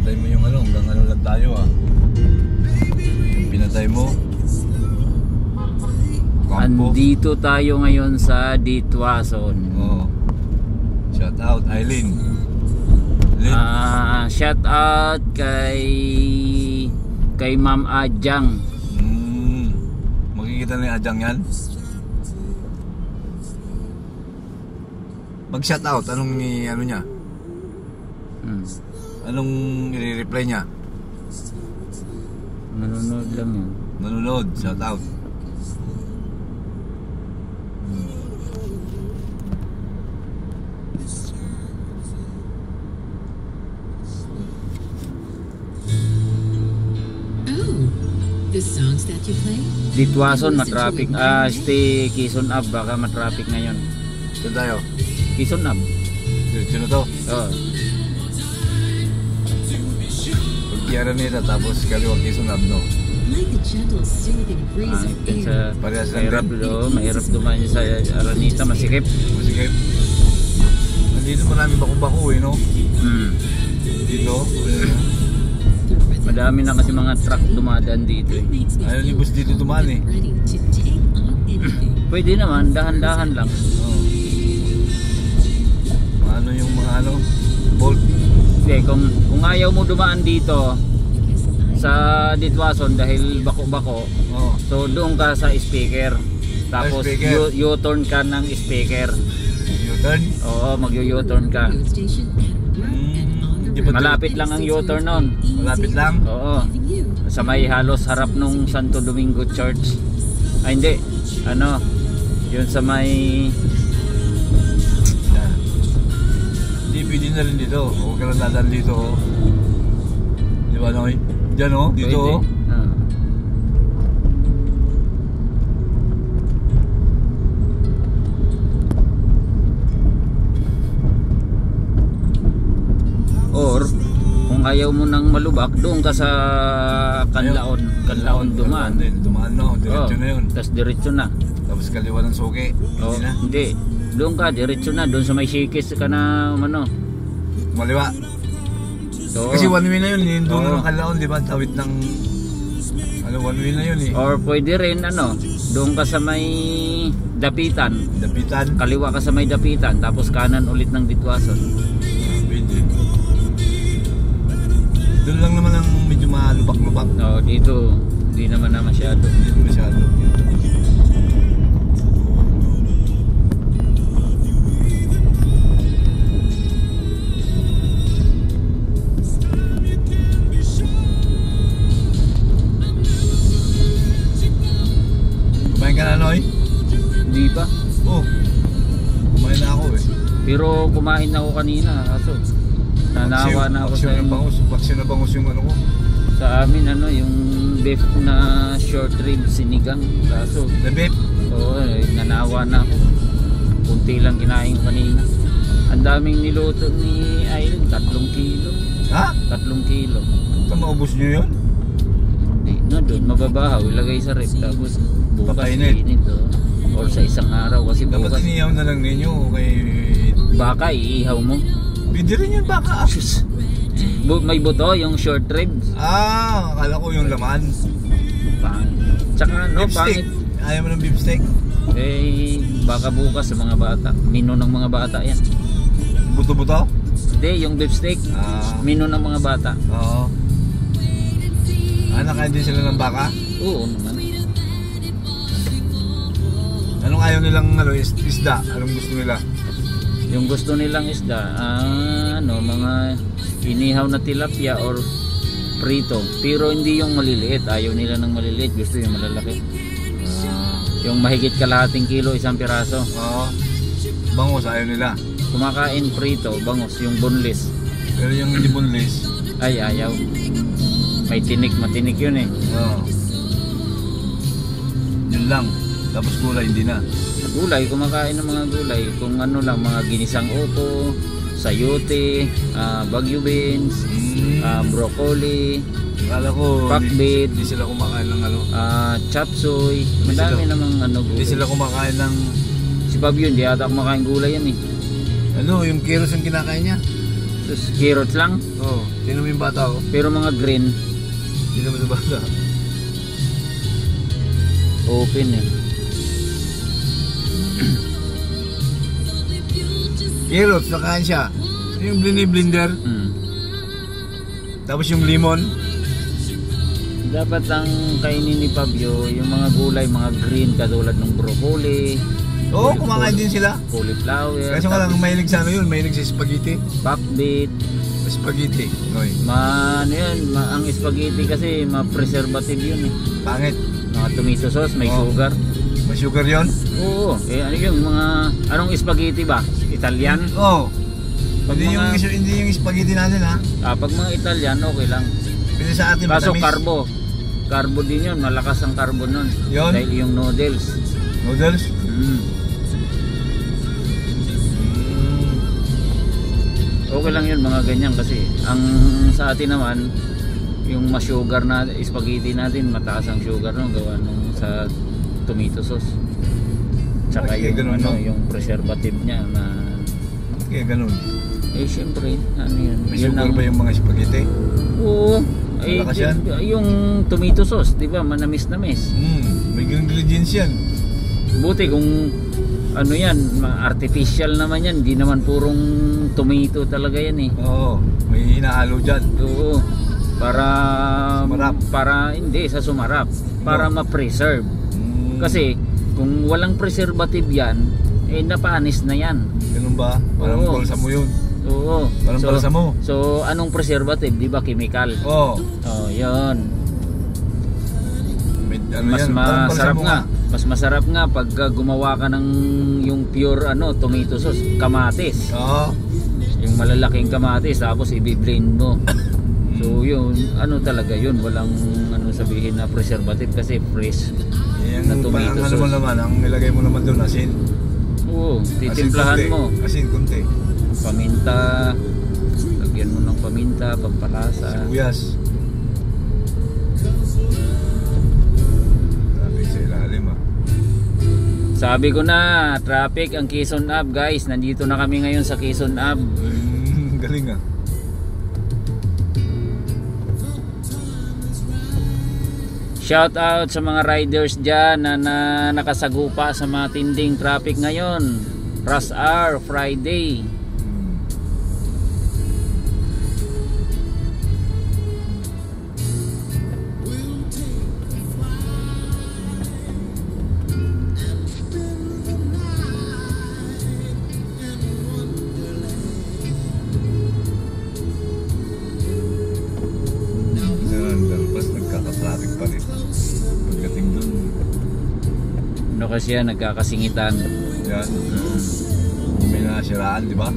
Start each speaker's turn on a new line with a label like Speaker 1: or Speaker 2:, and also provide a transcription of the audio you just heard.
Speaker 1: Pinatay mo yung ano, hanggang ano lang tayo ah. Yung pinatay mo. Kampo.
Speaker 2: Andito tayo ngayon sa Ditwason.
Speaker 1: Oo. Shout out Eileen.
Speaker 2: Shout out kay Ma'am Ajang.
Speaker 1: Makikita na yung Ajang yan. Mag shout out, anong ano niya? Anong i-reply niya?
Speaker 2: Nanonood lang yan.
Speaker 1: Nanonood, shout out.
Speaker 3: The songs that you play?
Speaker 2: Ditwason, matraffic. Quezon Ave, baka matraffic ngayon.
Speaker 1: Saan tayo?
Speaker 2: Quezon Ave.
Speaker 1: Sino to?
Speaker 2: Oo.
Speaker 1: Pagkiara nila tapos kaliwag Quezon Ave, no?
Speaker 3: Like a gentle soothing breeze of air.
Speaker 1: Parehas lang
Speaker 2: Mahirap dumaan sa Aranita, masikip.
Speaker 1: Masikip. Nandito marami bako-bako eh, no? Dito.
Speaker 2: Madami na kasi mga truck dumadaan dito eh.
Speaker 1: Ayaw ni boss dito dumaan eh.
Speaker 2: Pwede naman, dahan-dahan lang.
Speaker 1: Ano yung mga ano? Bolt.
Speaker 2: Hindi, kung ayaw mo dumaan dito sa Ditwason dahil bako-bako, so doon ka sa speaker. Tapos U-turn ka ng speaker.
Speaker 1: U-turn?
Speaker 2: Oo, mag-U-turn ka. Malapit lang ang U-turn nun.
Speaker 1: Malapit lang?
Speaker 2: Oo. Sa may halos harap nung Santo Domingo Church. Ay hindi. Ano? Yun sa may...
Speaker 1: Hindi, pwede na rin dito. Huwag ka lang dadaan dito. Di ba, Noy? Diyan o, dito o.
Speaker 2: Or kung ayaw mo nang malubak, doon ka sa Kanlaon dumaan.
Speaker 1: Dumaan no, diretso na yun.
Speaker 2: Tapos diretso na.
Speaker 1: Tapos kaliwa ng suki.
Speaker 2: Hindi. Doon ka, diretso na. Doon sa may Shikis ka na, ano.
Speaker 1: Maliwa. Kasi one way na yun. Yung doon ng Kanlaon, di ba? Tawid ng... Ano, one way na yun eh.
Speaker 2: Or pwede rin, ano, doon ka sa may Dapitan.
Speaker 1: Dapitan?
Speaker 2: Kaliwa ka sa may Dapitan. Tapos kanan ulit ng Ditwason.
Speaker 1: Pwede. Doon lang naman ang medyo malubak-lubak.
Speaker 2: No, dito hindi naman na masyado.
Speaker 1: Hindi masyado. Kumain ka na, Noy?
Speaker 2: Hindi pa.
Speaker 1: Kumain na ako eh.
Speaker 2: Pero kumain na ako kanina. Kaso nanawa na ako sa
Speaker 1: Baksyon na bangus yung ano ko.
Speaker 2: Sa amin ano yung beef na short rib sinigang. Kaso
Speaker 1: na beef?
Speaker 2: Oo, nanawa na ako. Kunti lang kinain ko kanina. Ang daming niluto ni Aileen, 3 kilo.
Speaker 1: Ha?
Speaker 2: 3 kilo.
Speaker 1: Ito maubos nyo yun?
Speaker 2: Hindi na doon, mababahaw, ilagay sa rib. Tapos bukas
Speaker 1: Papainit.
Speaker 2: Or sa isang araw kasi
Speaker 1: dapat
Speaker 2: bukas.
Speaker 1: inihaw na lang ninyo kay...
Speaker 2: Baka iihaw mo.
Speaker 1: Pwede rin yun baka.
Speaker 2: May buto yung short ribs.
Speaker 1: Akala ko yung laman.
Speaker 2: Tsaka ano,
Speaker 1: beef
Speaker 2: pangit.
Speaker 1: steak. Ayaw mo ng beef steak?
Speaker 2: Eh, baka bukas sa mga bata. Mino ng mga bata yan.
Speaker 1: Buto-buto?
Speaker 2: Hindi, yung beef steak. Mino ng mga bata.
Speaker 1: Oo. Nakain din sila ng baka?
Speaker 2: Oo naman.
Speaker 1: Anong ayaw nilang isda? Anong gusto nila?
Speaker 2: Yung gusto nilang isda, mga inihaw na tilapia or prito. Pero hindi yung maliliit. Ayaw nila ng maliliit. Gusto yung malalaki. Yung mahigit kalahating kilo, 1 piraso.
Speaker 1: Oo. Bangus, ayaw nila.
Speaker 2: Kumakain prito, bangus, yung boneless.
Speaker 1: Pero yung hindi boneless,
Speaker 2: ay ayaw. May tinik, matinik yun eh.
Speaker 1: Oo. Yun lang. Tapos gulay, hindi na.
Speaker 2: Gulay, kumakain ng mga gulay. Kung ano lang, mga ginisang upo, sayote, bagyo beans, broccoli,
Speaker 1: akala ko
Speaker 2: pakbit,
Speaker 1: hindi sila kumakain ng
Speaker 2: chop suey. Madami namang gulay.
Speaker 1: Hindi sila kumakain ng...
Speaker 2: Si Fabio, hindi ata kumakain gulay yan eh.
Speaker 1: Yung carrots yung kinakain niya?
Speaker 2: Carrots lang?
Speaker 1: Oo. Sino mo yung bata ko?
Speaker 2: Pero mga green,
Speaker 1: Sino mo yung bata?
Speaker 2: open eh.
Speaker 1: Carrots, nakain siya. Yung blender, tapos yung lemon.
Speaker 2: Dapat ang kainin ni Fabio, yung mga gulay, mga green, katulad ng broccoli.
Speaker 1: Oo, kumakain din sila.
Speaker 2: Cauliflower.
Speaker 1: Kasi walang mahilig sa ano yun, mahilig sa spaghetti.
Speaker 2: Bakbit.
Speaker 1: Spaghetti, noy.
Speaker 2: Ano yun, ang spaghetti kasi ma-preservative yun eh.
Speaker 1: Pangit.
Speaker 2: Mga tomato sauce, may sugar.
Speaker 1: May sugar yun?
Speaker 2: Oo, ano yung mga, anong spaghetti ba? Italian?
Speaker 1: Oo.
Speaker 2: Pag
Speaker 1: Hindi
Speaker 2: mga-
Speaker 1: yung spaghetti natin ha.
Speaker 2: Pag mga Italian, okay lang.
Speaker 1: Pwede sa atin
Speaker 2: Kaso
Speaker 1: matamis.
Speaker 2: carbo din yun, malakas ang carbo nun.
Speaker 1: Yun?
Speaker 2: Dahil yung noodles.
Speaker 1: Noodles?
Speaker 2: Okay lang yun mga ganyan kasi ang sa atin naman yung ma-sugar na spaghetti natin, mataas ang sugar no, gawa nung sa tomato sauce. Tsaka
Speaker 1: Okay,
Speaker 2: yung
Speaker 1: ganun,
Speaker 2: ano,
Speaker 1: no?
Speaker 2: yung preservative niya na
Speaker 1: Kaya ganun.
Speaker 2: syempre, ano yun?
Speaker 1: May
Speaker 2: Yun
Speaker 1: sugar
Speaker 2: ang-
Speaker 1: ba yung mga spaghetti?
Speaker 2: Oo.
Speaker 1: Malakas yan?
Speaker 2: Yung tomato sauce, di ba? Manamis-namis.
Speaker 1: May ingredients yan.
Speaker 2: Buti kung ano yan, artificial naman yan, di naman purong tomato talaga yan eh.
Speaker 1: Oo, may hinahalo dyan.
Speaker 2: Oo. Para
Speaker 1: Sumarap.
Speaker 2: para hindi sa sumarap, para ma-preserve. Kasi kung walang preservative yan, napanis na yan.
Speaker 1: Ganun ba? Parang
Speaker 2: Oo.
Speaker 1: balsa mo yun.
Speaker 2: Oo.
Speaker 1: Parang balsa mo.
Speaker 2: So anong preservative, di ba? Chemical.
Speaker 1: Oo.
Speaker 2: Oh, 'yon.
Speaker 1: Ano
Speaker 2: Mas
Speaker 1: yan? Parang balsa
Speaker 2: masarap
Speaker 1: mo
Speaker 2: nga. Mas masarap nga pag gumawa ka ng yung pure tomato sauce, kamatis.
Speaker 1: Oo.
Speaker 2: Yung malalaking kamatis tapos i-blend mo. So yun, talaga yun, walang sabihin na preservative kasi fresh
Speaker 1: Yan,
Speaker 2: na tomato
Speaker 1: ano mo
Speaker 2: sauce.
Speaker 1: naman, ang nilagay mo naman doon, asin.
Speaker 2: Oo, titimplahan
Speaker 1: Asin konti.
Speaker 2: mo.
Speaker 1: Asin konti.
Speaker 2: Paminta, lagyan mo ng paminta, pampalasa.
Speaker 1: Sibuyas. Grabe sa ilalim ah.
Speaker 2: Sabi ko na, traffic ang Quezon Ave guys. Nandito na kami ngayon sa Quezon Ave.
Speaker 1: Galing ah.
Speaker 2: Shout out sa mga riders dyan na nakasagupa sa matinding traffic ngayon. Rush hour, Friday.
Speaker 1: Tapos nagkaka-traffic pa rin. Pagdating doon,
Speaker 2: Ano kasi yan, nagkakasingitan.
Speaker 1: yan. May nasiraan, di ba?